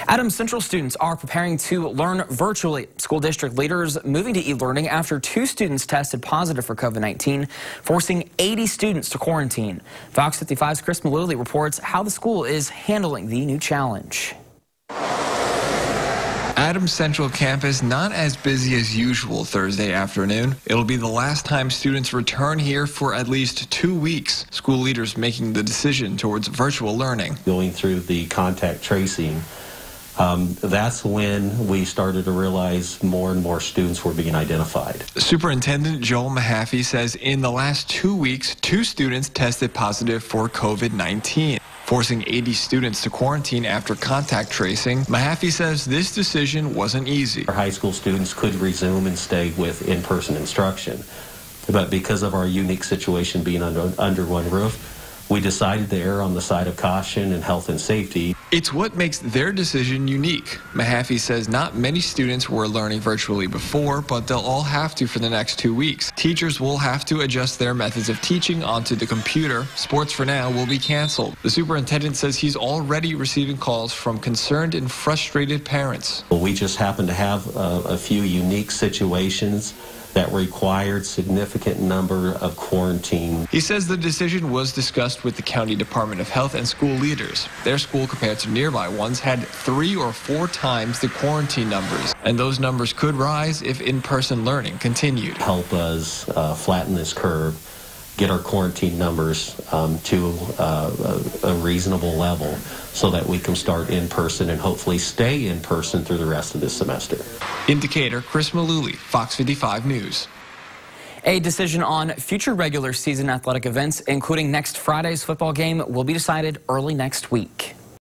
Adams Central students are preparing to learn virtually. School district leaders moving to e-learning after 2 students tested positive for COVID-19, forcing 80 students to quarantine. Fox 55's Chris Malooly reports how the school is handling the new challenge. Adams Central campus not as busy as usual Thursday afternoon. It'll be the last time students return here for at least 2 weeks. School leaders making the decision towards virtual learning. Going through the contact tracing, that's when we started to realize more and more students were being identified. Superintendent Joel Mahaffey says in the last 2 weeks, 2 students tested positive for COVID-19. Forcing 80 students to quarantine after contact tracing. Mahaffey says this decision wasn't easy. Our high school students could resume and stay with in-person instruction, but because of our unique situation being under one roof, we decided to err on the side of caution and health and safety. It's what makes their decision unique. Mahaffey says not many students were learning virtually before, but they'll all have to for the next 2 weeks. Teachers will have to adjust their methods of teaching onto the computer. Sports for now will be canceled. The superintendent says he's already receiving calls from concerned and frustrated parents. We just happen to have a few unique situations that required significant number of quarantine. He says the decision was discussed with the County Department of Health and school leaders. Their school, compared to nearby ones, had 3 or 4 times the quarantine numbers, and those numbers could rise if in-person learning continued. Help us flatten this curve, get our quarantine numbers to a reasonable level so that we can start in person and hopefully stay in person through the rest of this semester. In Decatur, Chris Malooly, Fox 55 News. A decision on future regular season athletic events, including next Friday's football game, will be decided early next week.